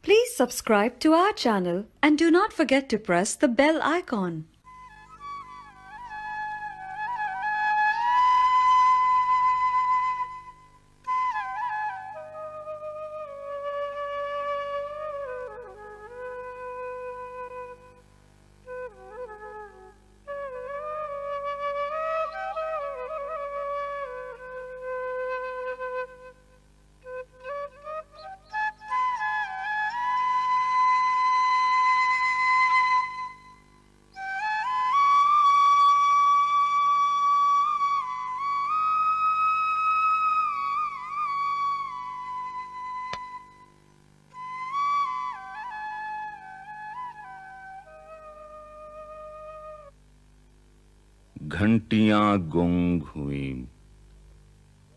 Please subscribe to our channel and do not forget to press the bell icon. घंटियां गुंग हुई,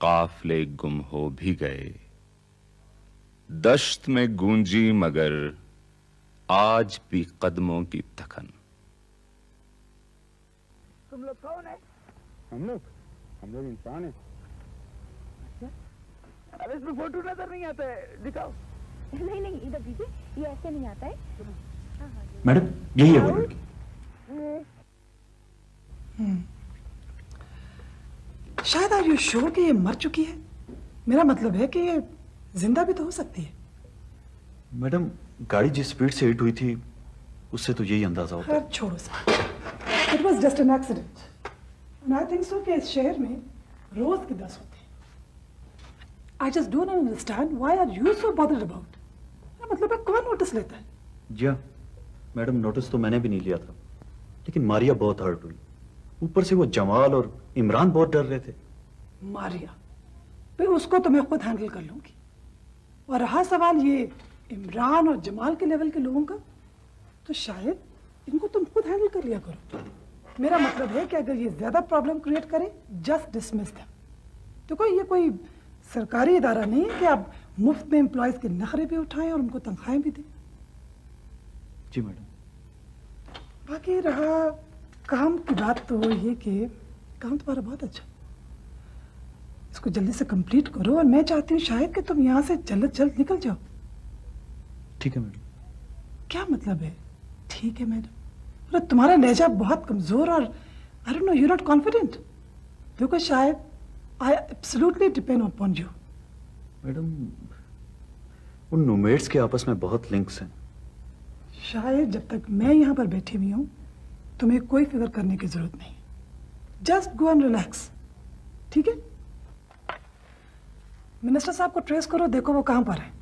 काफले गुम हो भी गए, दश्त में गूंजी मगर आज भी कदमों की थकन। तुम लोग कौन है? हम लोग इंसान हैं। अरे इसमें फोटो नजर नहीं आता है, दिखाओ। नहीं इधर दीजिए, ये ऐसे नहीं आता है। मैडम यही है वो लड़की। शायद आर यू श्योर कि ये मर चुकी है? मेरा मतलब है कि ये जिंदा भी तो हो सकती है। मैडम गाड़ी जिस स्पीड से हिट हुई थी उससे तो यही अंदाजा होता है। छोड़ो sir, it was just an accident and I think so कि इस शहर में रोज के 10 होते हैं। I just don't understand why are you so bothered about. मतलब है कौन नोटिस लेता है? जी हाँ मैडम, नोटिस तो मैंने भी नहीं लिया था, लेकिन मारिया बहुत हर्ट हुई। ऊपर से वो जमाल और इमरान बहुत डर रहे थे। मारिया, फिर उसको तो मैं खुद हैंडल कर लूंगी। और रहा सवाल ये इमरान और जमाल के लेवल के लोगों का, तो शायद इनको तुम खुद हैंडल कर लिया करो। मेरा मतलब है कि अगर ये ज्यादा प्रॉब्लम क्रिएट करे, जस्ट डिसमिस देम। तो ये कोई सरकारी इदारा नहीं है कि आप मुफ्त में एम्प्लॉयज के नखरे भी उठाएं और उनको तनख्वाहें भी दें। जी मैडम। बाकी रहा काम की बात, तो ये कि काम तुम्हारा बहुत अच्छा, इसको जल्दी से कंप्लीट करो और मैं चाहती हूँ शायद कि तुम यहाँ से जल्द निकल जाओ। ठीक है मैडम। क्या मतलब है ठीक है मैडम? अरे तुम्हारा लहजा बहुत कमजोर और I don't know, you not confident. देखो शायद I absolutely depend upon you. Madam उन नोमेड्स के आपस में बहुत लिंक्स हैं। शायद जब तक मैं यहाँ पर बैठी हुई हूँ तुम्हें कोई फिक्र करने की जरूरत नहीं। जस्ट गो एंड रिलैक्स, ठीक है? मिनिस्टर साहब को ट्रेस करो, देखो वो कहां पर है।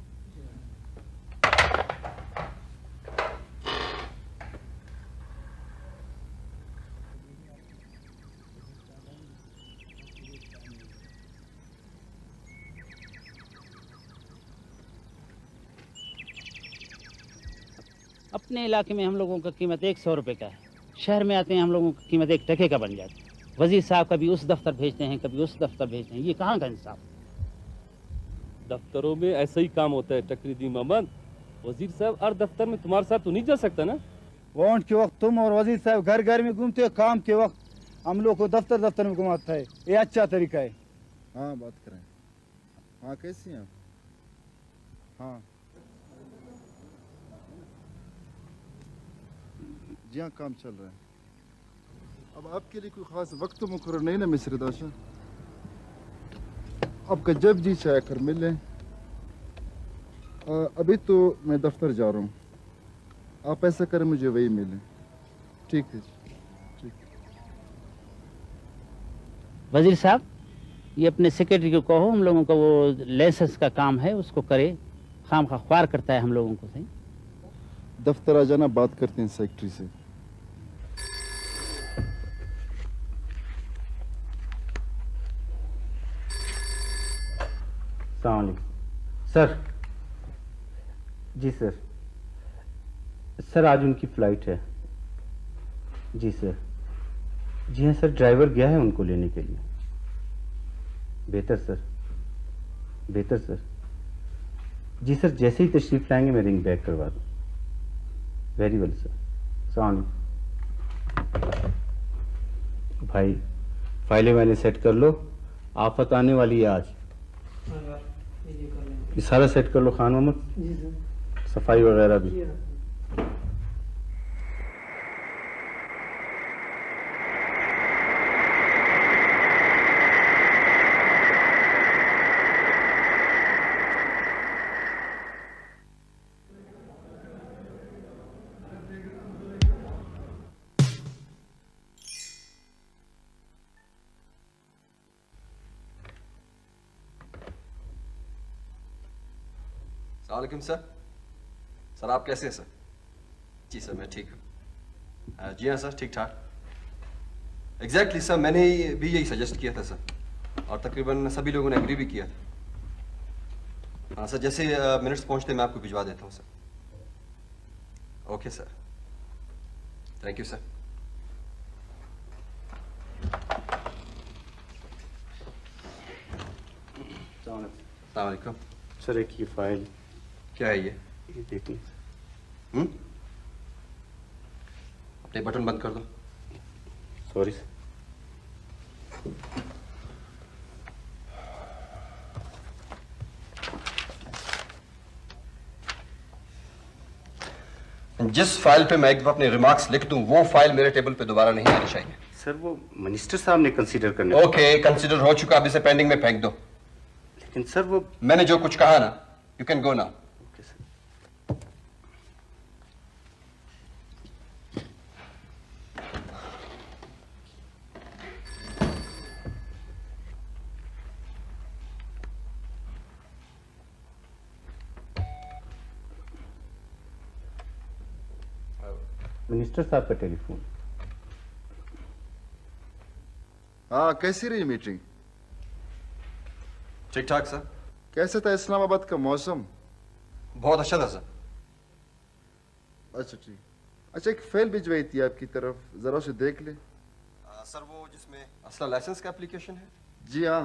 अपने इलाके में हम लोगों का कीमत 100 रुपए का है, शहर में आते हैं हम लोगों की कीमत 1 टके का बन जाती है। वजीर साहब कभी उस दफ्तर भेजते हैं, कभी उस दफ्तर भेजते हैं, ये कहाँ का इंसाफ? दफ्तरों में ऐसा ही काम होता है टकरीदी मोहम्मद। वजीर साहब हर दफ्तर में तुम्हारे साथ तो नहीं जा सकता ना। वोट के वक्त तुम और वजीर साहब घर घर में घूमते हो, काम के वक्त हम लोग को दफ्तर दफ्तर में घुमाता है। ये अच्छा तरीका है। हाँ बात करें। हाँ कैसी हैं आप? हाँ जी हाँ काम चल रहा है। अब आपके लिए कोई खास वक्त तो मुकर्रर नहीं ना मिस्र दाशा? आपका जब जी चाहे कर मिल लें। अभी तो मैं दफ्तर जा रहा हूँ, आप ऐसा करें मुझे वही मिलें। ठीक है जी, ठीक। वजीर साहब ये अपने सेक्रेटरी को कहो हम लोगों का वो लाइसेंस का काम है उसको करे, खाम खा ख्वार करता है हम लोगों को। सही दफ्तर आ जाना, बात करते हैं सेक्रेटरी से। सर। जी सर। सर आज उनकी फ्लाइट है। जी सर। जी हाँ सर, ड्राइवर गया है उनको लेने के लिए। बेहतर सर, बेहतर सर। जी सर, जैसे ही तशरीफ लाएंगे मैं रिंग बैक करवा दूँ। Very well sir. सलाम। भाई फाइलें वाइलें सेट कर लो, आफत आने वाली है आज। ये सारा सेट कर लो खान मोहम्मद। सफाई वगैरह भी। अस्सलामुअलैकुम सर। सर आप कैसे हैं सर? जी सर मैं ठीक हूँ। जी हाँ सर ठीक ठाक। एग्जैक्टली सर मैंने भी यही सजेस्ट किया था सर, और तकरीबन सभी लोगों ने एग्री भी किया था। हाँ सर जैसे मिनट्स पहुँचते मैं आपको भिजवा देता हूँ sir. Okay sir, thank you sir. अस्सलाम वालेकुम सर एक ये फाइल। क्या है ये देखिए। अपने बटन बंद कर दो। Sorry sir. जिस फाइल पे मैं एक दफा अपने रिमार्क्स लिख दूं वो फाइल मेरे टेबल पे दोबारा नहीं आनी चाहिए। सर वो मिनिस्टर साहब ने कंसीडर करने। ओके कंसीडर हो चुका, अब इसे पेंडिंग में फेंक दो। लेकिन सर वो मैंने जो कुछ कहा ना, you can go now. Okay sir. Minister साहब का टेलीफोन। हाँ कैसी रही मीटिंग? ठीक ठाक सर। कैसे था इस्लामाबाद का मौसम? बहुत अच्छा था सर। अच्छा ठीक। अच्छा एक फाइल भिजवाई थी आपकी तरफ, जरा उसे देख ले। सर वो जिसमें असला लाइसेंस का एप्लीकेशन है। जी हाँ,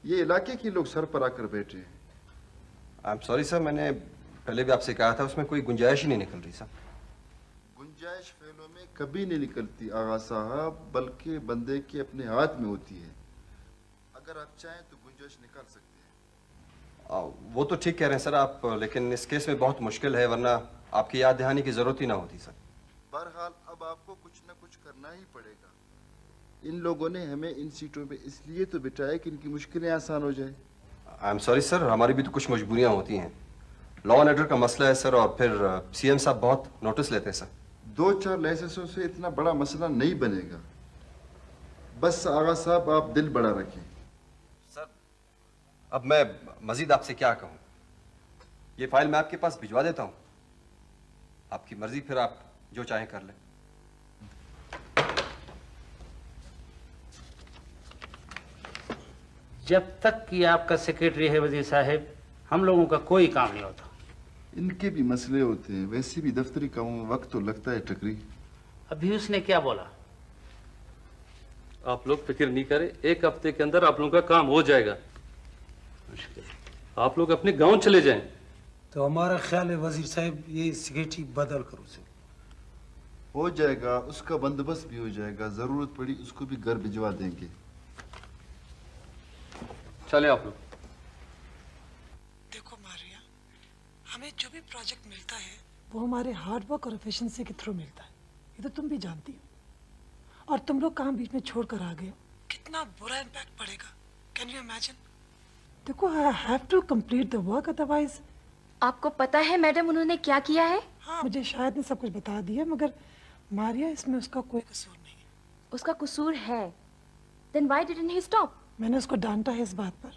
ये इलाके के लोग सर पर आकर बैठे हैं। आई एम सॉरी सर, मैंने पहले भी आपसे कहा था उसमें कोई गुंजाइश ही नहीं निकल रही सर। गुंजाइश फाइलों में कभी नहीं निकलती आगा साहब, बल्कि बंदे के अपने हाथ में होती है। अगर आप चाहें तो गुंजाइश निकाल सकते हैं। वो तो ठीक कह रहे हैं सर आप, लेकिन इस केस में बहुत मुश्किल है, वरना आपकी याद दहानी की जरूरत ही ना होती सर। बहरहाल अब आपको कुछ न कुछ करना ही पड़ेगा। इन लोगों ने हमें इन सीटों पे इसलिए तो बिठाया कि इनकी मुश्किलें आसान हो जाए। आई एम सॉरी सर, हमारी भी तो कुछ मजबूरियां होती हैं। लॉ एंड ऑर्डर का मसला है सर, और फिर सीएम साहब बहुत नोटिस लेते हैं सर। 2-4 लाइसेंसों से इतना बड़ा मसला नहीं बनेगा। बस आगा साहब आप दिल बड़ा रखें। सर अब मैं मजीद आपसे क्या कहूँ, ये फाइल मैं आपके पास भिजवा देता हूँ, आपकी मर्जी, फिर आप जो चाहें कर लें। जब तक कि आपका सेक्रेटरी है वजीर साहब, हम लोगों का कोई काम नहीं होता। इनके भी मसले होते हैं, वैसे भी दफ्तरी कामों में वक्त तो लगता है टकरी। अभी उसने क्या बोला? आप लोग फिक्र नहीं करें, 1 हफ्ते के अंदर आप लोगों का काम हो जाएगा। आप लोग अपने गांव चले जाएं। तो हमारा ख्याल है वजीर साहब ये सेक्रेटरी बदल करो उसे। हो जाएगा, उसका बंदोबस्त भी हो जाएगा, जरूरत पड़ी उसको भी घर भिजवा देंगे। चले आप लोग। देखो मारिया, हमें जो भी प्रोजेक्ट मिलता है वो हमारे हार्ड वर्क और एफिशिएंसी के थ्रू मिलता है, ये तो तुम भी जानती हो। और तुम लोग काम बीच में छोड़कर आ गए, कितना बुरा इम्पैक्ट पड़ेगा, कैन यू इमेजिन? देखो I have to complete the work, otherwise. आपको पता है मैडम उन्होंने क्या किया है? हाँ मुझे शायद ने सब कुछ बता दिया, मगर मारिया इसमें उसका कोई कसूर नहीं है। उसका कसूर है, then why didn't he stop? मैंने उसको डांटा है इस बात पर।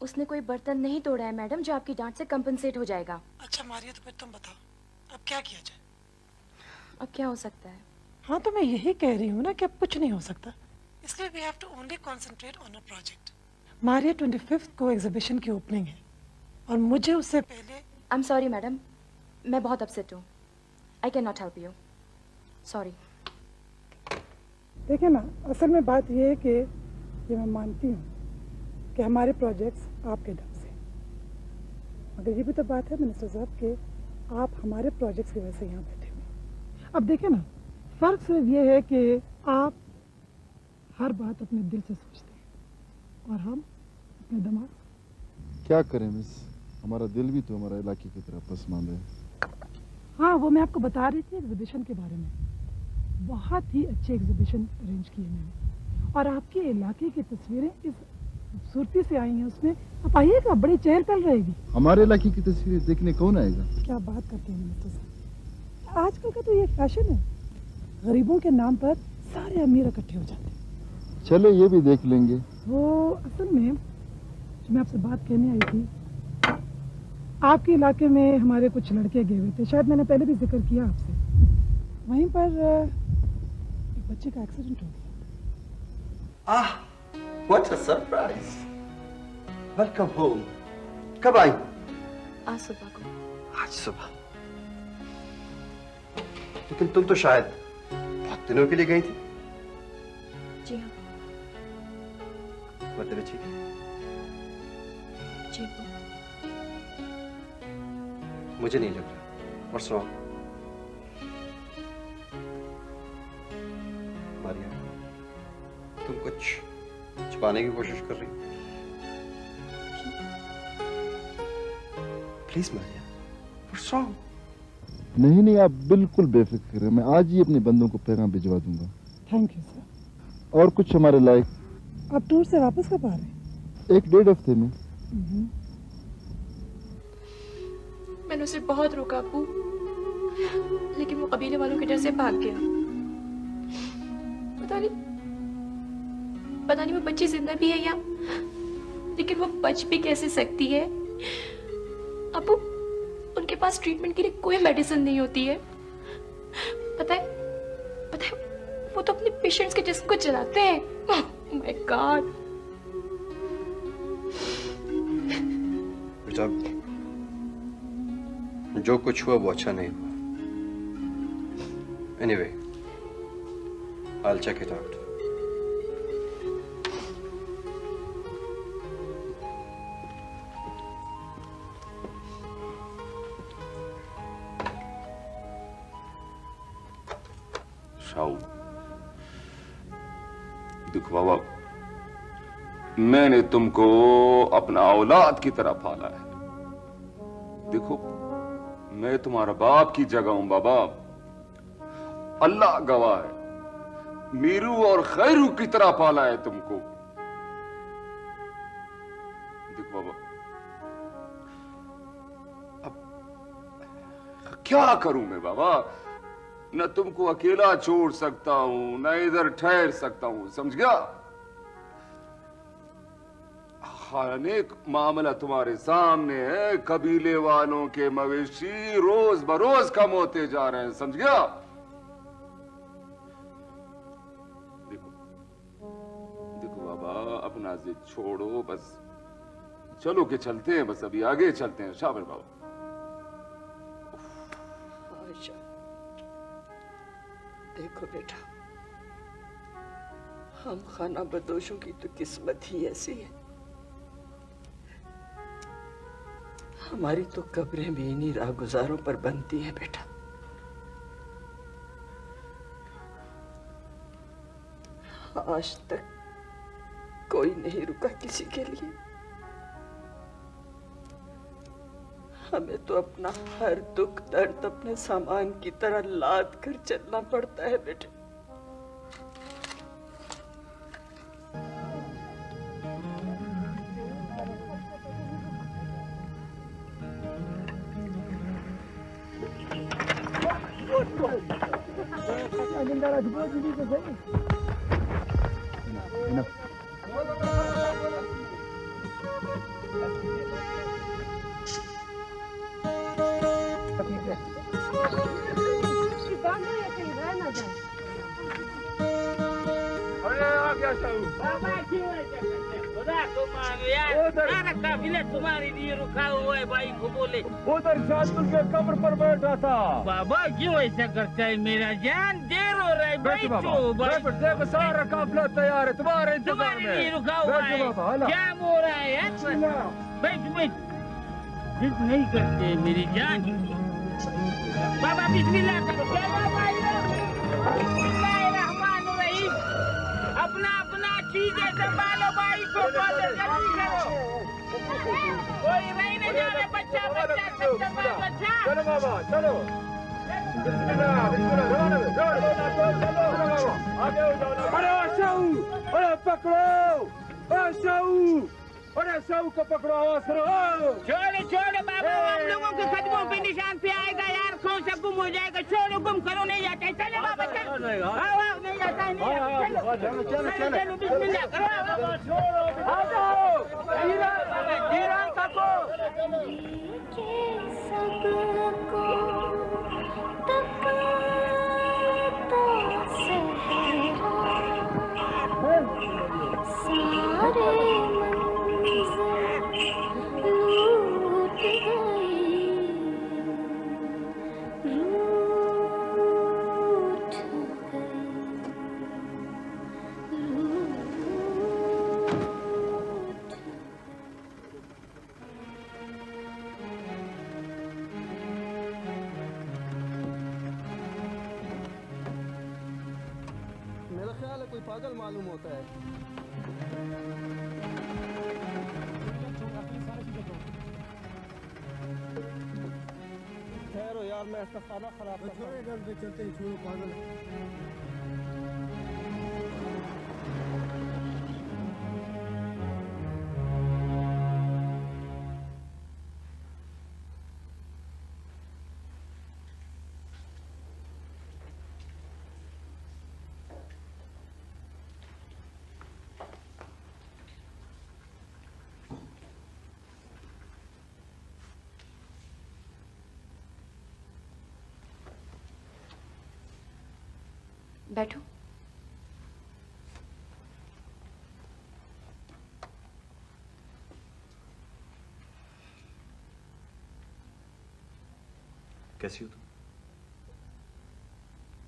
उसने कोई बर्तन नहीं तोड़ा है मैडम जो आपकी डांट से कंपनसेट हो जाएगा। अच्छा मारिया, तो फिर तुम बताओ अब क्या किया जाए? अब क्या हो सकता है? हाँ तो मैं यही कह रही हूँ ना कि अब कुछ नहीं हो सकता, इसलिए we have to only concentrate on a project. Maria 25 को एग्जीबिशन की ओपनिंग है और मुझे उससे पहले। आई एम सॉरी मैडम, मैं बहुत अपसेट हूँ, I can not help you, sorry. देखिए ना, असल में बात यह है कि ये मैं मानती हूँ कि हमारे प्रोजेक्ट्स आपके दम से, मगर ये भी तो बात है मिनिस्टर साहब कि आप हमारे प्रोजेक्ट्स की वजह से यहाँ बैठे हुए। अब देखिए ना, फ़र्क सिर्फ ये है कि आप हर बात अपने दिल से सोचते हैं और हम अपने दिमाग। क्या करें मिस, हमारा दिल भी तो हमारा इलाके की तरफ पसमानदा है। हाँ, वो मैं आपको बता रही थी एग्जीबिशन के बारे में। बहुत ही अच्छे एग्जीबिशन अरेंज किए मैंने, और आपके इलाके की तस्वीरें इस खूबसूरती से आई हैं उसमें। आप आइएगा, बड़ी चहल पहल रहेगी। हमारे इलाके की तस्वीरें देखने कौन आएगा? क्या बात करते हैं मिनिस्टर साहब, आजकल का तो ये फैशन है, गरीबों के नाम पर सारे अमीर इकट्ठे हो जाते हैं। चलो ये भी देख लेंगे। वो असल में जो मैं आपसे बात कहने आई थी, आपके इलाके में हमारे कुछ लड़के गए हुए थे, शायद मैंने पहले भी जिक्र किया आपसे। वहीं पर एक बच्चे का एक्सीडेंट हो गया। What a surprise! Welcome home. कब आई? आज सुबह को। आज सुबह। लेकिन तुम तो शायद बहुत दिनों के लिए गई थी। जी हाँ। तबीयत ठीक है? जी। मुझे नहीं लग रहा। What's wrong? मारिया, तुम कुछ छुपाने की कोशिश कर रही हो? Please Maria, What's wrong? नहीं, आप बिल्कुल बेफिक्र हैं। मैं आज ही अपने बंदों को पैगाम भिजवा दूंगा। Thank you sir. और कुछ हमारे लायक? आप टूर से वापस कब आ रहे हैं? 1-1.5 हफ्ते में। मैंने उसे बहुत रोका अप्पू, लेकिन वो कबीले वालों के डर से भाग गया। पता नहीं वो बच्ची जिंदा भी है या, लेकिन वो बच भी कैसे सकती है। अप्पू, उनके पास ट्रीटमेंट के लिए कोई मेडिसिन नहीं होती है। पता है वो तो अपने पेशेंट्स के जिस्म को जलाते हैं। Oh my God. बेटा, जो कुछ हुआ वो अच्छा नहीं हुआ। Anyway, I'll check it out. Shahu, देखो बाबा, मैंने तुमको अपना औलाद की तरह पाला है। देखो, मैं तुम्हारा बाप की जगह हूं बाबा। अल्लाह गवाह है, मीरू और खैरू की तरह पाला है तुमको। देखो बाबा, अब क्या करूं मैं बाबा? न तुमको अकेला छोड़ सकता हूं, न इधर ठहर सकता हूं, समझ गया? अनेक मामला तुम्हारे सामने है। कबीले वालों के मवेशी रोज बरोज कम होते जा रहे हैं, समझ गया? देखो बाबा, अपना जिद छोड़ो, बस चलो के चलते हैं, बस अभी आगे चलते हैं। शाबाश बाबा। देखो बेटा, हम खाना बदोशों की तो किस्मत ही ऐसी है। हमारी तो कब्रें भी इन्हीं राहगुजारों पर बनती है बेटा। आज तक कोई नहीं रुका किसी के लिए। हमें तो अपना हर दुख दर्द अपने सामान की तरह लाद कर चलना पड़ता है बेटे। तुम्हारे लिए रुका हुआ है, भाई को बोले उधर शाहदुल के कब्र पर बैठा था। बाबा क्यों ऐसा करता है? मेरा जान देर हो रहा है। देखो सारा काफिला तैयार है तुम्हारे इंतजार में। लिए रुका हुआ है, क्या हो रहा है? बैठ बैठ, जिद नहीं करते मेरी जान। बाबा बिस्मिल्लाह करो। बिस्मिल्लाहिर्रहमानिर्रहीम। अपना अपना चीजें संभालो, भाई को जल्दी करो। चलो बाबा चलो। अरे शाहू, अरे पकड़ो, अरे शाहू, अरे शाहू को पकड़ो, आवाज करो। छोड़ो बाबा, हम लोगों के कदमों पे निशान पे आएगा यार, कौन सा गुम हो जाएगा। छोड़ो, गुम करो, नहीं जाता है। चलो बाबा चलो, नहीं जाता है, चलो बिस्मिल्लाह करो। आ जाओ, हीरा तको। मेरा ख्याल है कोई पागल मालूम होता है। ठहरो यार, मैं इसका खाना खराब करता हूं। घर पे चलते ही छोड़ो पागल। बैठो। कैसी हो तुम?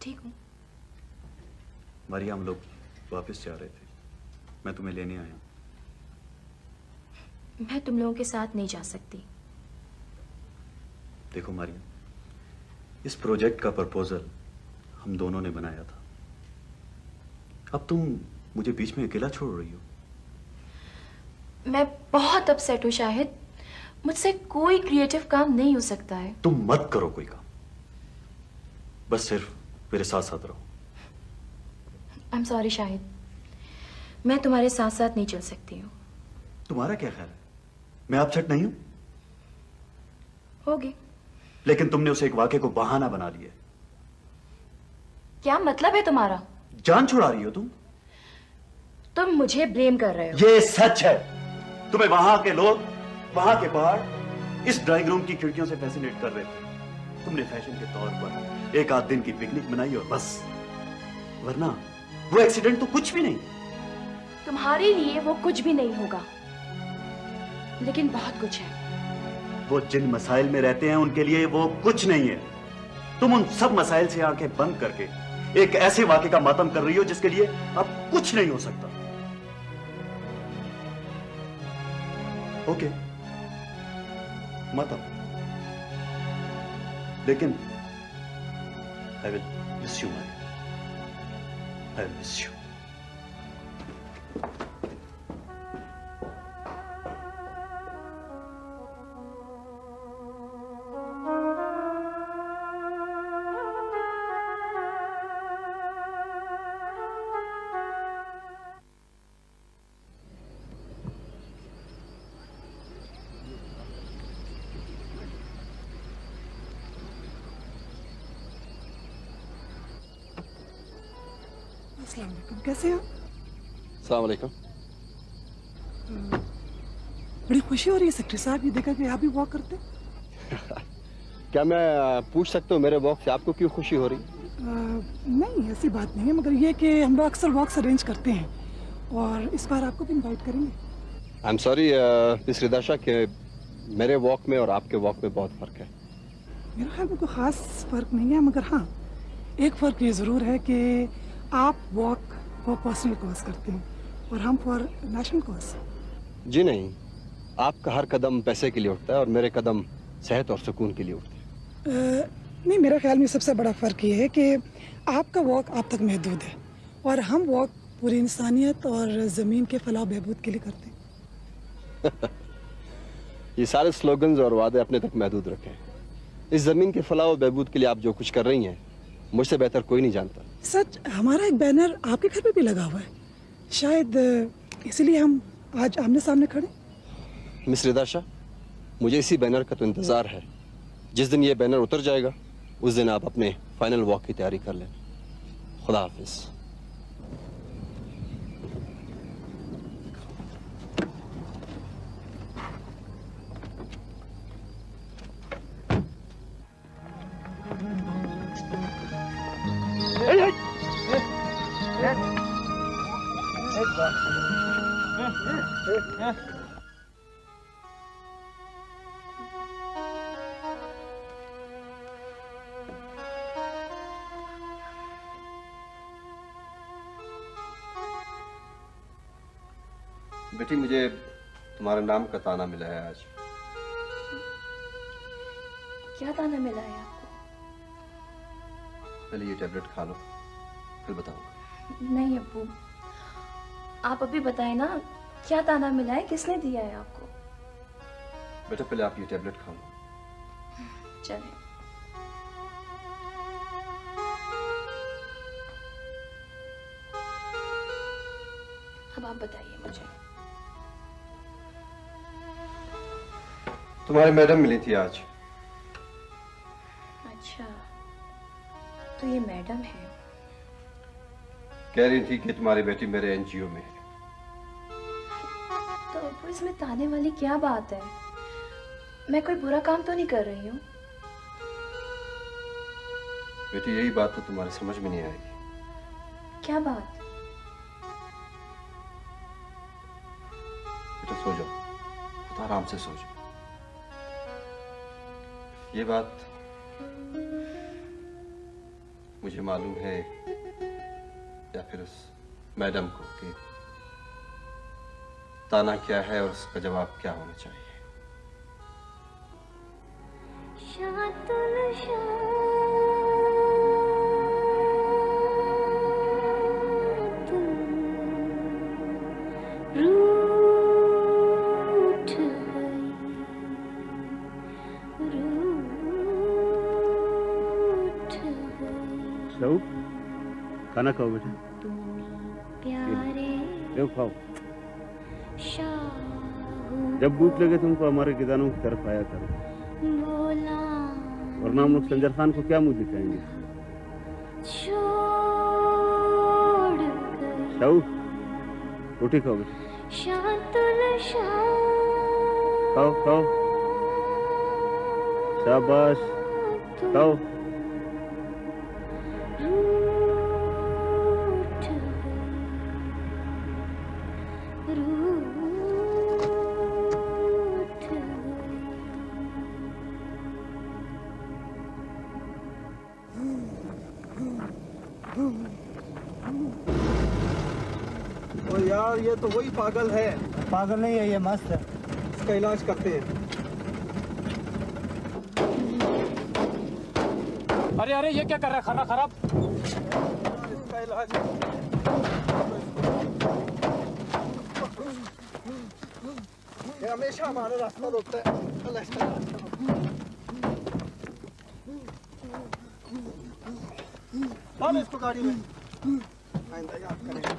ठीक हूँ। मारिया, हम लोग वापस जा रहे थे, मैं तुम्हें लेने आया। मैं तुम लोगों के साथ नहीं जा सकती। देखो मारिया, इस प्रोजेक्ट का प्रपोजल हम दोनों ने बनाया था। अब तुम मुझे बीच में अकेला छोड़ रही हो। मैं बहुत अपसेट हूँ शाहिद, मुझसे कोई क्रिएटिव काम नहीं हो सकता है। तुम मत करो कोई काम, बस सिर्फ मेरे साथ साथ रहो। आई एम सॉरी शाहिद, मैं तुम्हारे साथ साथ नहीं चल सकती हूँ। तुम्हारा क्या ख्याल है, मैं अपसेट नहीं हूं? होगी। लेकिन तुमने उसे एक वाकये को बहाना बना लिया। क्या मतलब है तुम्हारा? जान छुड़ा रही हो तुम। तुम मुझे ब्लेम कर रहे हो। ये सच है। तुम्हें वहां के लोग, वहां के पहाड़ इस ड्राइंग रूम की खिड़कियों से फैसिनेट कर रहे थे। तुमने फैशन के तौर पर एक आध दिन की पिकनिक बनाई और बस, वरना वो एक्सीडेंट तो कुछ भी नहीं। तुम्हारे लिए वो कुछ भी नहीं होगा, लेकिन बहुत कुछ है। वो जिन मसाइल में रहते हैं उनके लिए वो कुछ नहीं है। तुम उन सब मसाइल से आंखें बंद करके एक ऐसे वाक़े का मातम कर रही हो जिसके लिए अब कुछ नहीं हो सकता। ओके, मातम, लेकिन I will miss you Maria, I will miss you. अस्सलाम वालेकुम, कैसे हो? अस्सलाम वालेकुम। बड़ी खुशी हो रही है सेक्रेटरी साहब, ये देखा कि आप भी वॉक करते हैं। क्या मैं पूछ सकता हूँ मेरे वॉक से आपको क्यों खुशी हो रही? नहीं, ऐसी बात नहीं है, मगर ये कि हम लोग अक्सर वॉक्स अरेंज करते हैं और इस बार आपको भी इनवाइट करेंगे। आई एम सॉरी मिस रिदाशा कि मेरे वॉक में और आपके वॉक में बहुत फ़र्क है। मेरे ख्याल में कोई ख़ास फ़र्क नहीं है, मगर हाँ एक फ़र्क ये ज़रूर है कि आप वॉक फॉर पर्सनल कॉज करते हैं और हम फॉर नेशनल कॉज। जी नहीं, आपका हर कदम पैसे के लिए उठता है और मेरे कदम सेहत और सुकून के लिए उठते हैं। नहीं, मेरे ख्याल में सबसे बड़ा फ़र्क ये है कि आपका वॉक आप तक महदूद है और हम वॉक पूरी इंसानियत और ज़मीन के फलाह बहबूद के लिए करते हैं। ये सारे स्लोगन्स और वादे अपने तक महदूद रखें। इस जमीन के फलाह और बहबूद के लिए आप जो कुछ कर रही हैं मुझसे बेहतर कोई नहीं जानता। सच, हमारा एक बैनर आपके घर पे भी लगा हुआ है, शायद इसलिए हम आज आमने सामने खड़े। मिस रिदा शाह, मुझे इसी बैनर का तो इंतजार है। जिस दिन ये बैनर उतर जाएगा उस दिन आप अपने फाइनल वॉक की तैयारी कर लें। खुदा हाफिज। बेटी, मुझे तुम्हारे नाम का ताना मिला है आज। क्या ताना मिला है आपको? पहले ये टैबलेट खा लो, फिर बताऊंगा। नहीं अब्बू, आप अभी बताएं ना, क्या ताना मिला है, किसने दिया है आपको? बेटा पहले आप ये टैबलेट खा लो। चले। अब आप बताइए मुझे। तुम्हारी मैडम मिली थी आज। अच्छा, तो ये मैडम है। कह रही थी कि तुम्हारी बेटी मेरे एनजीओ में है। तो अब्बू इसमें ताने वाली क्या बात है? मैं कोई बुरा काम तो नहीं कर रही हूँ। बेटी यही बात तो तुम्हारे समझ में नहीं आएगी। क्या बात? बेटा सो जाओ, खुद आराम से सो जाओ। ये बात मुझे मालूम है या फिर उस मैडम को कि ताना क्या है और उसका जवाब क्या होना चाहिए। खाना खाओ बेटा, लो खाओ। जब भूख लगे तुमको हमारे किसानों की तरफ आया करो, वरना हम लोग संजर खान को क्या मुंह दिखाएंगे। शाहू, रोटी खाओ बेटा, खाओ खाओ, शाबाश, खाओ। और यार ये तो वही पागल है। पागल नहीं है, ये मस्त है। इसका इलाज करते हैं। अरे अरे ये क्या कर रहा है, खाना खराब। इसका इलाज ये हमेशा हमारा रास्ता रोकता है। डाल इसको गाड़ी में, आइंदा याद करेंगे।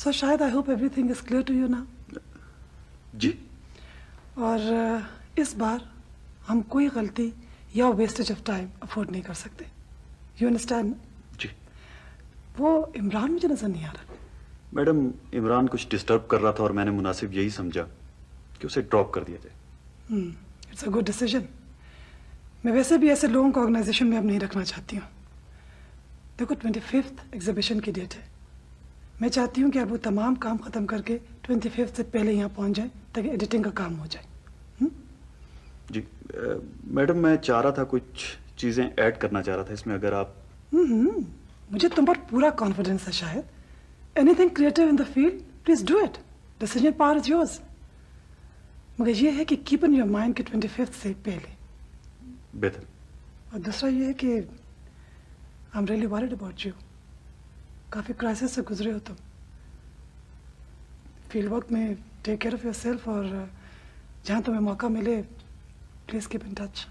सो शायद I hope everything is clear to you now. जी। और इस बार हम कोई गलती या वेस्टेज ऑफ टाइम अफोर्ड नहीं कर सकते। You understand? जी। वो इमरान मुझे नजर नहीं आ रहा। मैडम, इमरान कुछ डिस्टर्ब कर रहा था और मैंने मुनासिब यही समझा कि उसे ड्रॉप कर दिया जाए। It's a good decision. मैं वैसे भी ऐसे लोगों को ऑर्गेनाइजेशन में अब नहीं रखना चाहती हूँ। देखो 25th एग्जीबिशन की डेट है। मैं चाहती हूँ कि अब वो तमाम काम ख़त्म करके 25th से पहले यहाँ पहुँच जाए ताकि एडिटिंग का काम हो जाए। जी मैडम, मैं चाह रहा था कुछ चीज़ें ऐड करना चाह रहा था इसमें, अगर आप। मुझे तुम पर पूरा कॉन्फिडेंस है शायद। Anything creative in the field, please do it. Decision power is yours. मगर ये है कि कीप इन योर माइंड कि 25th से पहले बेहतर। और दूसरा ये है कि I am really worried about you. काफ़ी क्राइसिस से गुजरे हो तुम। फील्ड वर्क में take care of yourself, और जहाँ तुम्हें मौका मिले please keep in touch.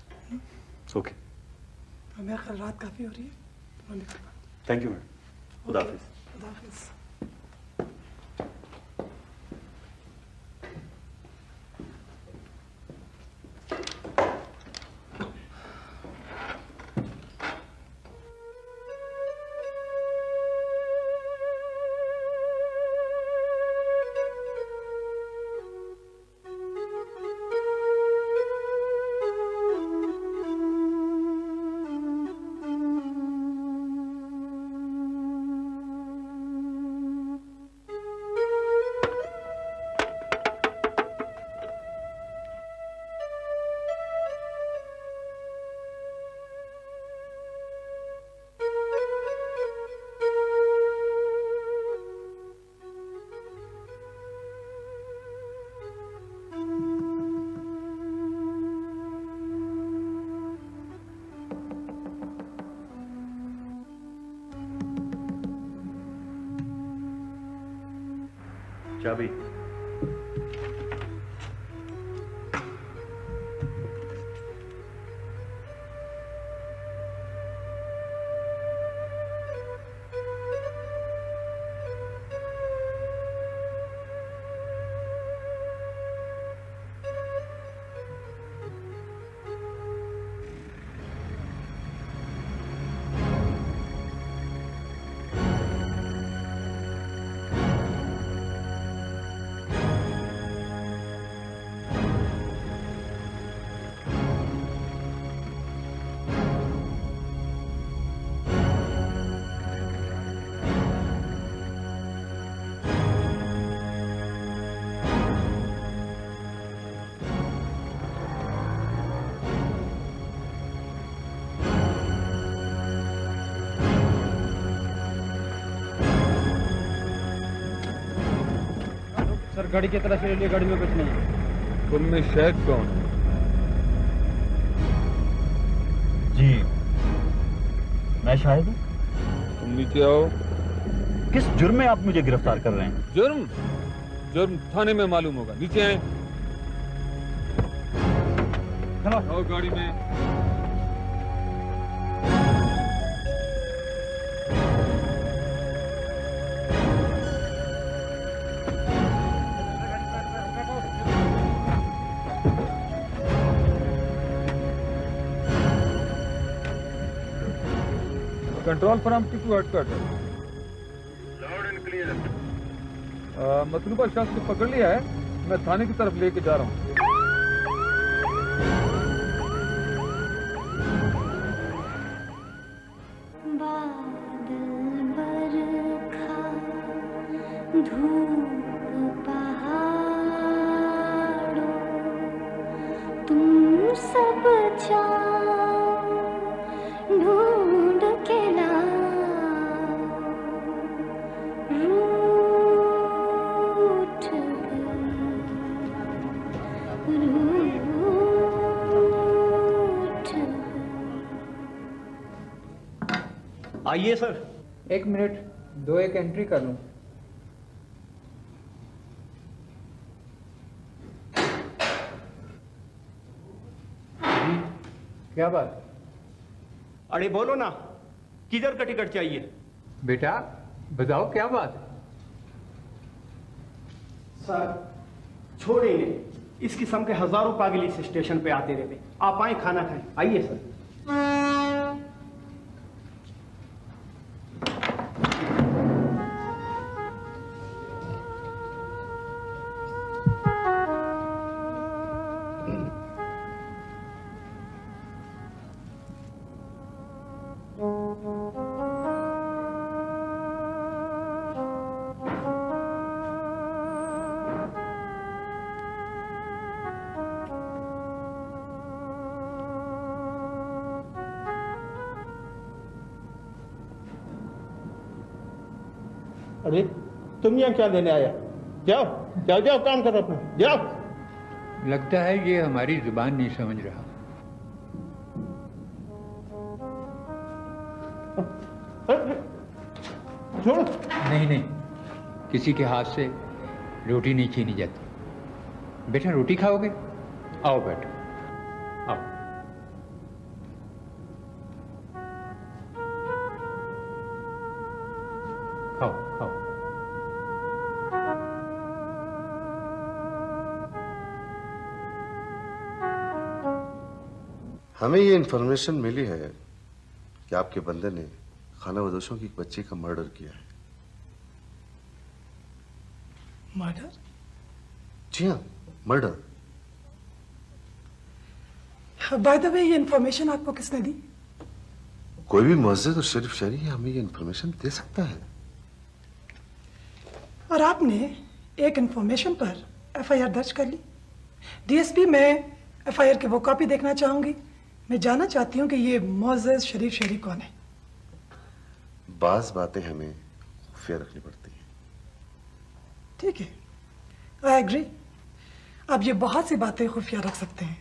Okay. और मेरा ख्याल रात काफ़ी हो रही है। Thank you madam. खुदा हाफिज़। खुदा हाफिज़। चाबी। सर गाड़ी की तलाशी ले लिए, गाड़ी में कुछ नहीं है। तुम में शेख कौन? जी मैं शाहिद हूँ। तुम नीचे आओ। किस जुर्म में आप मुझे गिरफ्तार कर रहे हैं? जुर्म? जुर्म थाने में मालूम होगा। नीचे आए। आओ गाड़ी में। Control from Tiku headquarter. Loud and clear. मतलूबा शख्स को पकड़ लिया है, मैं थाने की तरफ लेके जा रहा हूँ। धूप पहाड़ों तुम सब जाओ ढूंढ के रूठ आइए सर। एक मिनट, दो एक एंट्री कर लूं। क्या बात? अरे बोलो ना, किधर का टिकट चाहिए? बेटा बताओ क्या बात? सर छोड़े इन्हें, इस किस्म के हजारों पागल इस स्टेशन पे आते रहते। आप आए खाना खाएं, आइए सर। अरे तुम यहाँ क्या लेने आया? जाओ जाओ जाओ, काम करो अपना, जाओ। लगता है ये हमारी जुबान नहीं समझ रहा। छोड़ो। नहीं नहीं, किसी के हाथ से रोटी नहीं छीनी जाती। बेटा रोटी खाओगे? आओ बैठो, आओ। खाओ खाओ। हमें ये इन्फॉर्मेशन मिली है कि आपके बंदे ने खाना बदोशों की एक बच्ची का मर्डर किया है। मर्डर? जी हाँ, मर्डर। बाय द वे, ये इन्फॉर्मेशन आपको किसने दी? कोई भी मुअज्जिज और शरीफ शहरी हमें ये इन्फॉर्मेशन दे सकता है। और आपने एक इन्फॉर्मेशन पर एफआईआर दर्ज कर ली। डीएसपी, मैं एफआईआर की वो कॉपी देखना चाहूंगी। मैं जानना चाहती हूँ कि ये मुअज्जिज शरीफ शहरी कौन है। बाज बातें हमें खुफिया रखनी पड़ती हैं। ठीक है, आई एग्री। आप ये बहुत सी बातें खुफिया रख सकते हैं।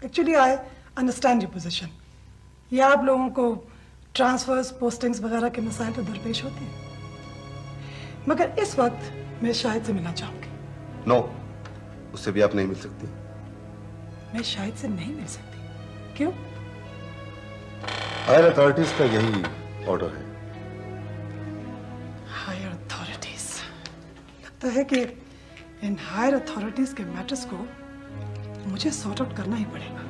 Actually I understand your position. ये आप लोगों को ट्रांसफर्स, पोस्टिंग्स वगैरह के मसाइल तो दरपेश होते हैं, मगर इस वक्त मैं शाहिद से मिलना चाहूंगी। नो, उससे भी आप नहीं मिल सकती। मैं शाहिद से नहीं मिल सकती। क्यों? हायर अथॉरिटीज का यही ऑर्डर है। Higher authorities? लगता है कि इन हायर अथॉरिटीज के मैटर्स को मुझे सॉर्ट आउट करना ही पड़ेगा।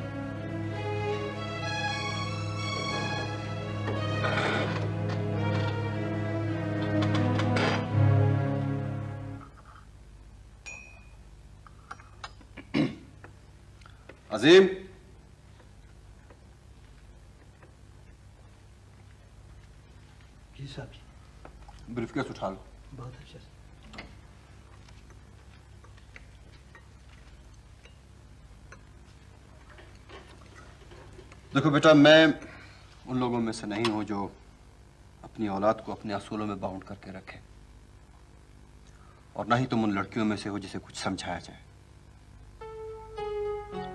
अजीम, जी साहब। ब्रीफकेस उठा लो। बहुत अच्छा। देखो बेटा, मैं उन लोगों में से नहीं हूं जो अपनी औलाद को अपने असूलों में बाउंड करके रखे, और ना ही तुम उन लड़कियों में से हो जिसे कुछ समझाया जाए।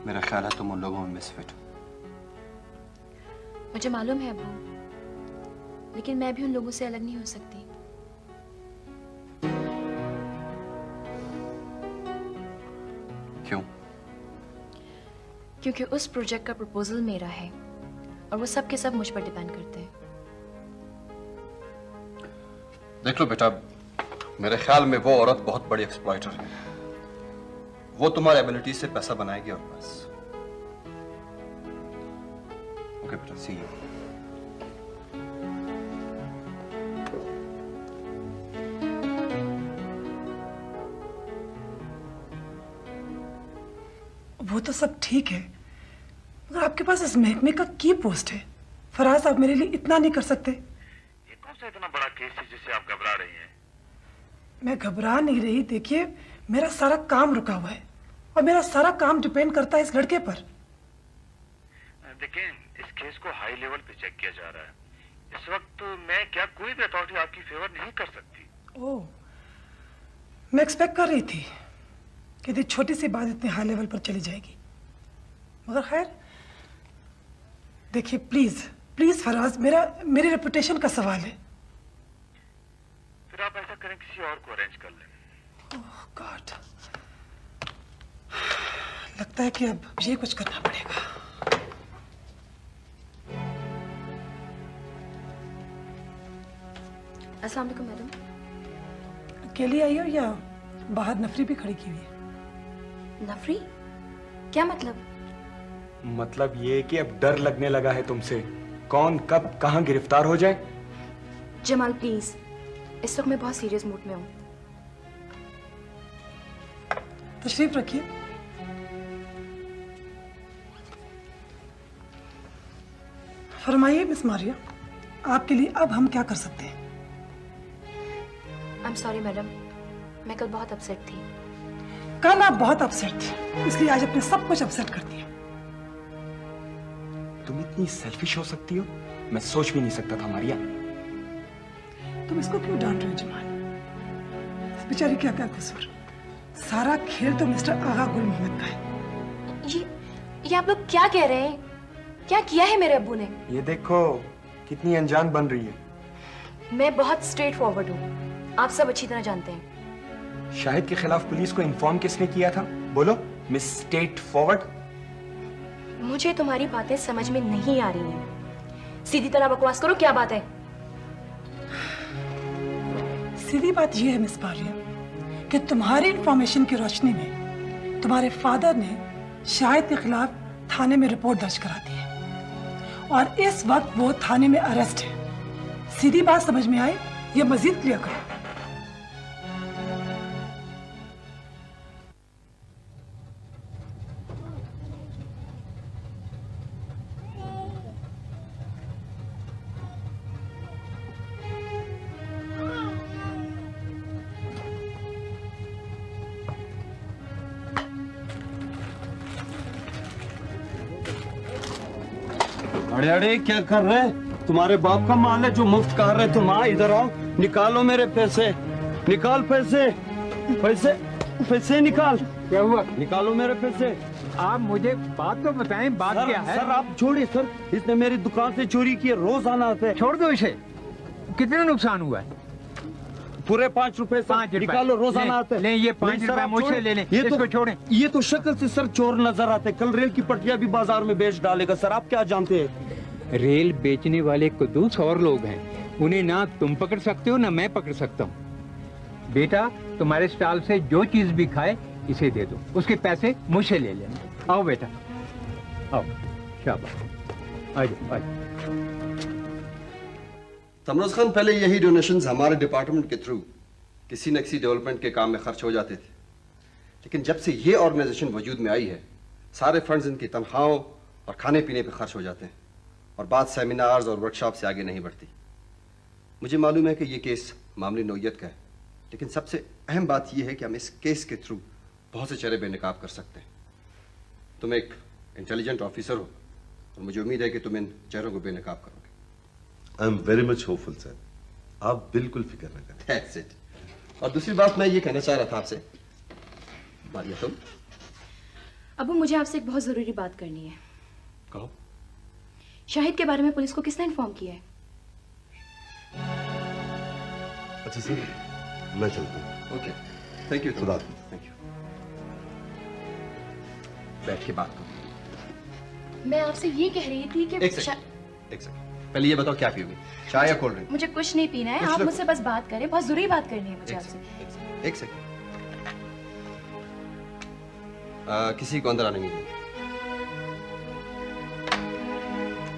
मेरा ख्याल है तुम उन लोगों में मिसफिट हो। मुझे मालूम है अब्बू, लेकिन मैं भी उन लोगों से अलग नहीं हो सकती। क्यों? क्योंकि उस प्रोजेक्ट का प्रपोजल मेरा है और वो सब के सब मुझ पर डिपेंड करते हैं। देख लो बेटा, मेरे ख्याल में वो औरत बहुत बड़ी एक्सप्लॉइटर है। वो तुम्हारे एबिलिटी से पैसा बनाएगी और बस। ओके बेटा, सी यू। वो तो सब ठीक है, मगर आपके पास इस महकमे का की पोस्ट है। फराज, आप मेरे लिए इतना नहीं कर सकते? ये कौन सा इतना बड़ा केस है जिससे आप घबरा रही हैं? मैं घबरा नहीं रही। देखिए, मेरा सारा काम रुका हुआ है और मेरा सारा काम डिपेंड करता है इस लड़के पर। देखिए, इस केस को हाई लेवल पे चेक किया जा रहा है। इस वक्त मैं क्या कोई भी अथॉरिटी आपकी फेवर नहीं कर सकती। ओह, मैं एक्सपेक्ट कर रही थी कि ये छोटी सी बात इतने हाई लेवल पर चली जाएगी, मगर खैर। देखिए प्लीज प्लीज फराज, मेरी रेपुटेशन का सवाल है। फिर आप ऐसा करें, किसी और को अरेंज कर लें। ओह गॉड, लगता है कि अब ये कुछ करना पड़ेगा। अस्सलाम वालेकुम मैडम। अकेली आई हो या बाहर नफरी भी खड़ी की हुई है। नफरी? क्या मतलब? मतलब ये कि अब डर लगने लगा है तुमसे, कौन कब कहां गिरफ्तार हो जाए। जमाल प्लीज, इस वक्त मैं बहुत सीरियस मूड में हूँ। तशरीफ रखिए। फरमाइए मिस मारिया, आपके लिए अब हम क्या कर सकते हैं? I'm sorry मैडम, मैं कल बहुत अपसेट थी। कल आप बहुत अपसेट थी, इसलिए आज अपने सब कुछ अपसेट कर दिया। तुम इतनी सेल्फिश हो सकती हो, मैं सोच भी नहीं सकता था मारिया। तुम इसको क्यों डांट रहे हो जमाल? इस बेचारी का क्या कसूर? सारा खेल तो मिस्टर आगा गुल मोहम्मद का है। ये आप लोग क्या कह रहे हैं? क्या किया है मेरे अब्बू ने? ये देखो कितनी अनजान बन रही है। मैं बहुत स्ट्रेट फॉरवर्ड हूँ, आप सब अच्छी तरह जानते हैं। शाहिद के खिलाफ पुलिस को इन्फॉर्म किसने किया था? बोलो मिस स्ट्रेट फॉरवर्ड। मुझे तुम्हारी बातें समझ में नहीं आ रही हैं। सीधी तरह बकवास करो, क्या बात है? सीधी बात यह है मिस मारिया कि तुम्हारी इंफॉर्मेशन की रोशनी में तुम्हारे फादर ने शाहिद के खिलाफ थाने में रिपोर्ट दर्ज करा दी है और इस वक्त वो थाने में अरेस्ट है। सीधी बात समझ में आए या मजीद क्लियर करो? अरे अरे क्या कर रहे हैं? तुम्हारे बाप का माल है जो मुफ्त कह रहे तुम। हाँ इधर आओ, निकालो मेरे पैसे, निकाल पैसे, पैसे पैसे निकाल। क्या हुआ? निकालो मेरे पैसे। आप मुझे बात तो बताएं, बात सर, क्या है? सर आप छोड़िए सर, इसने मेरी दुकान से चोरी की, रोज आना आता है। छोड़ दो इसे। कितना नुकसान हुआ है? पूरे 5 रुपए। 5 रुपए निकालो, रोजाना आते हैं। ले ये 5 रुपए मुझसे ले लें। इसको छोड़ें। ये तो शक्ल से सर चोर नजर आते। कल रेल की पटिया भी बाजार में बेच डालेगा। सर आप क्या जानते हैं? रेल बेचने वाले कुदूस और लोग हैं, उन्हें ना तुम पकड़ सकते हो ना मैं पकड़ सकता हूँ। बेटा तुम्हारे स्टॉल से जो चीज भी खाए इसे दे दो, उसके पैसे मुझसे ले लेना। आओ बेटा आओ, शाबाश, आ जाओ आ जाओ। तमरोज खान, पहले यही डोनेशंस हमारे डिपार्टमेंट के थ्रू किसी न किसी डेवलपमेंट के काम में खर्च हो जाते थे, लेकिन जब से ये ऑर्गेनाइजेशन वजूद में आई है सारे फंड्स इनकी तनख्वाहों और खाने पीने पे खर्च हो जाते हैं और बात सेमिनार्स और वर्कशॉप से आगे नहीं बढ़ती। मुझे मालूम है कि ये केस मामूली नौयत का है, लेकिन सबसे अहम बात यह है कि हम इस केस के थ्रू बहुत से चेहरे बेनकाब कर सकते हैं। तुम एक इंटेलिजेंट ऑफिसर हो और मुझे उम्मीद है कि तुम इन चेहरों को बेनकाब करोगे। I am very much hopeful sir, आप बिल्कुल फिक्र न करें। That's it. और दूसरी बात मैं ये कहना चाह रहा था आपसे, मारिया तुम। अबू मुझे आपसे एक बहुत जरूरी बात करनी है। कहो। शाहिद के बारे में पुलिस को किसने इन्फॉर्म किया है? अच्छा सर, मैं चलता हूँ। Okay, thank you. खुदा थैंक यू। बैठ के बात करो। मैं आपसे ये कह रही थी कि एक सेकंड, पहले ये बताओ क्या पियोगे, चाय या कोल्ड ड्रिंक? मुझे कुछ नहीं पीना है, आप मुझसे बस बात करें, बहुत जरूरी बात करनी है मुझे आपसे। एक सेकंड, किसी को अंदर आने नहीं देंगे।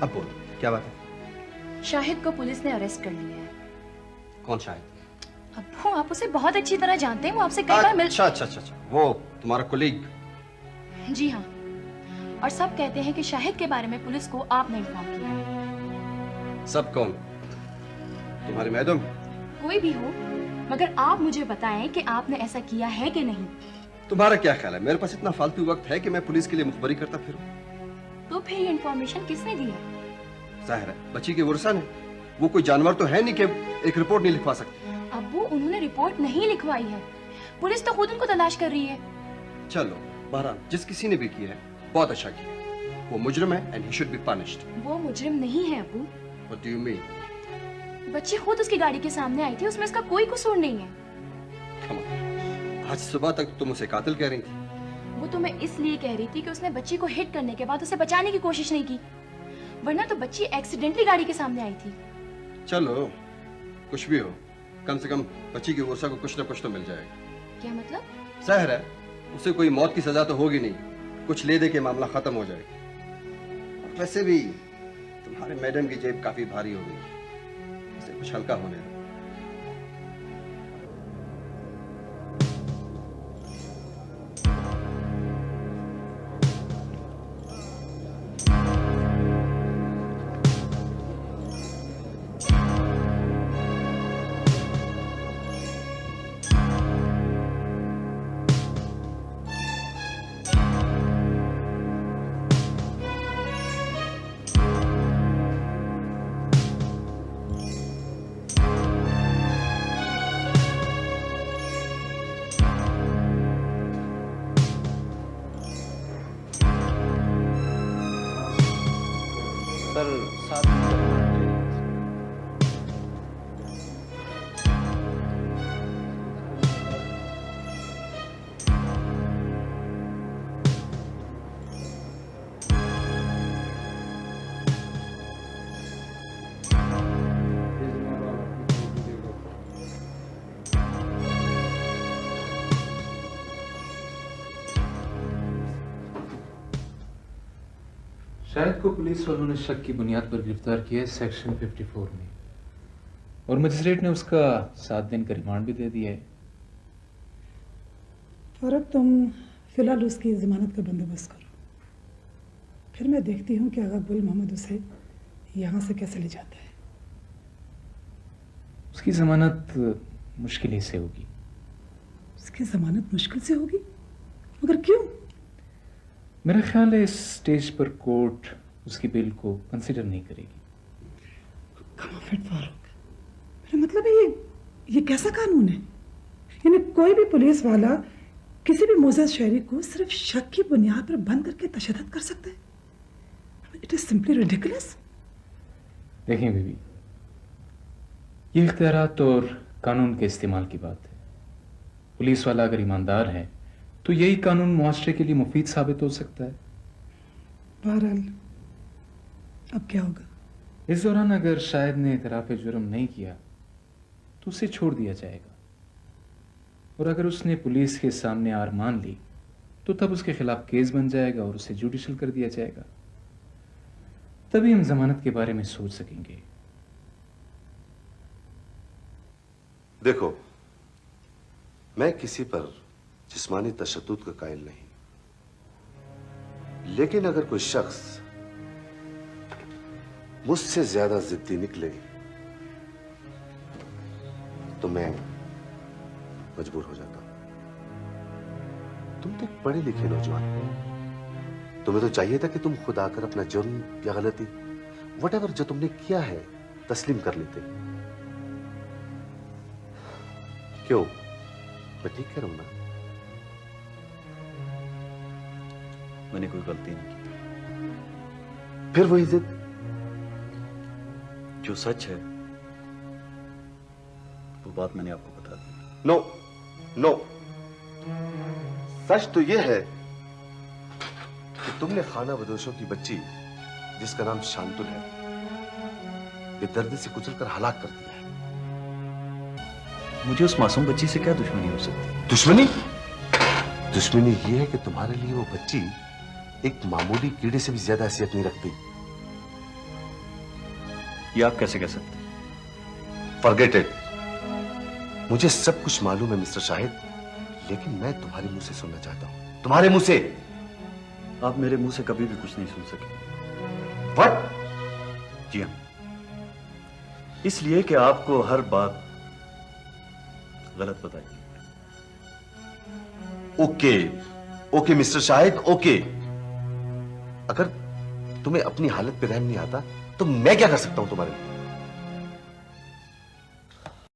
अब बोलो क्या बात है? शाहिद को पुलिस ने अरेस्ट कर लिया है। कौन शाहिद? अब्बू आप उसे बहुत अच्छी तरह जानते हैं, वो आपसे कई बार मिल। अच्छा, वो तुम्हारा कोलीग? जी हाँ, और सब कहते हैं कि शाहिद के बारे में पुलिस को आपने इन्फॉर्म किया है। सब कौन? तुम्हारी मैडम? कोई भी हो, मगर आप मुझे बताएं कि आपने ऐसा किया है कि नहीं। तुम्हारा क्या ख्याल है, मेरे पास इतना फालतू वक्त है कि मैं पुलिस के लिए मुखबरी करता फिरूं? तो फिर ये इन्फॉर्मेशन किसने दी है? जाहिर है बच्ची के वर्षा ने। वो कोई जानवर तो है नहीं कि एक रिपोर्ट नहीं लिखवा सकती। अब्बू उन्होंने रिपोर्ट नहीं लिखवाई है, पुलिस तो खुद उनको तलाश कर रही है। चलो बहरहाल, जिस किसी ने भी किया है बहुत अच्छा किया। वो मुजरिम है and he should be punished. वो मुजरिम नहीं है अब्बू। What do you mean? बच्ची खुद उसकी गाड़ी के सामने आई थी, उसमें उसका कोई कसूर नहीं है। आज सुबह तक तुम उसे कातिल कह रही थी। वो तो मैं इसलिए कह रही थी कि उसने बच्ची को हिट करने के बाद उसे बचाने की कोशिश नहीं की, वरना तो बच्ची एक्सीडेंटली गाड़ी के सामने आई थी। चलो कुछ भी हो, कम से कम बच्ची की वर्षा को कुछ न कुछ तो मिल जाएगा। क्या मतलब? सहर है, उसे कोई मौत की सजा तो होगी नहीं, कुछ ले दे के मामला खत्म हो जाएगा। वैसे भी तुम्हारे मैडम की जेब काफी भारी हो गई, इसे कुछ हल्का होने दो। शाहिद को पुलिस वालों ने शक की बुनियाद पर गिरफ्तार किया है सेक्शन 54 में, और मजिस्ट्रेट ने उसका 7 दिन का रिमांड भी दे दिया है। फारूक, तुम फिलहाल उसकी जमानत का बंदोबस्त करो, फिर मैं देखती हूँ कि आगा गुल मोहम्मद उसे यहाँ से कैसे ले जाता है। उसकी जमानत मुश्किल ही से होगी। उसकी जमानत मुश्किल से होगी? मगर क्यों? मेरा ख्याल है इस स्टेज पर कोर्ट उसकी बेल को कंसीडर नहीं करेगी। फारूक, मेरा मतलब है ये कैसा कानून है? यानी कोई भी पुलिस वाला किसी भी मोअज़्ज़ज़ शहरी को सिर्फ शक की बुनियाद पर बंद करके तशद्दुद कर सकता है? It is simply ridiculous. देखें बीबी, ये इख्तियारात और कानून के इस्तेमाल की बात है। पुलिस वाला अगर ईमानदार है तो यही कानून मुआशरे के लिए मुफीद साबित हो सकता है। बहरहाल अब क्या होगा? इस दौरान अगर शाहिद ने इतराफ़ जुर्म नहीं किया तो उसे छोड़ दिया जाएगा, और अगर उसने पुलिस के सामने हार मान ली तो तब उसके खिलाफ केस बन जाएगा और उसे जुडिशल कर दिया जाएगा। तभी हम जमानत के बारे में सोच सकेंगे। देखो, मैं किसी पर जिस्मानी तशद्दुद का कायल नहीं, लेकिन अगर कोई शख्स मुझसे ज्यादा जिद्दी निकले तो मैं मजबूर हो जाता हूं। तुम तो एक पढ़े लिखे नौजवान हो, तुम्हें तो चाहिए था कि तुम खुद आकर अपना जुर्म या गलती व्हाटएवर जो तुमने किया है तस्लीम कर लेते। क्यों, मैं ठीक कह रहा हूं ना? मैंने कोई गलती नहीं की। फिर वही जिद। जो सच है वो बात मैंने आपको बता दी। नो नो, सच तो यह है कि तुमने खाना बदोशों की बच्ची जिसका नाम शांतुल है बेदर्दी से कुचलकर हलाक कर दिया है। मुझे उस मासूम बच्ची से क्या दुश्मनी हो सकती है? दुश्मनी? दुश्मनी यह है कि तुम्हारे लिए वो बच्ची एक मामूली कीड़े से भी ज्यादा हैसियत नहीं रखती। ये आप कैसे कह सकते हैं? Forget it. मुझे सब कुछ मालूम है मिस्टर शाहिद, लेकिन मैं तुम्हारे मुंह से सुनना चाहता हूं। तुम्हारे मुंह से। आप मेरे मुंह से कभी भी कुछ नहीं सुन सके। व्हाट? जी हाँ, इसलिए कि आपको हर बात गलत बताई। Okay okay mister Shahid, okay. अगर तुम्हें अपनी हालत पे रहम नहीं आता तो मैं क्या कर सकता हूं तुम्हारे लिए?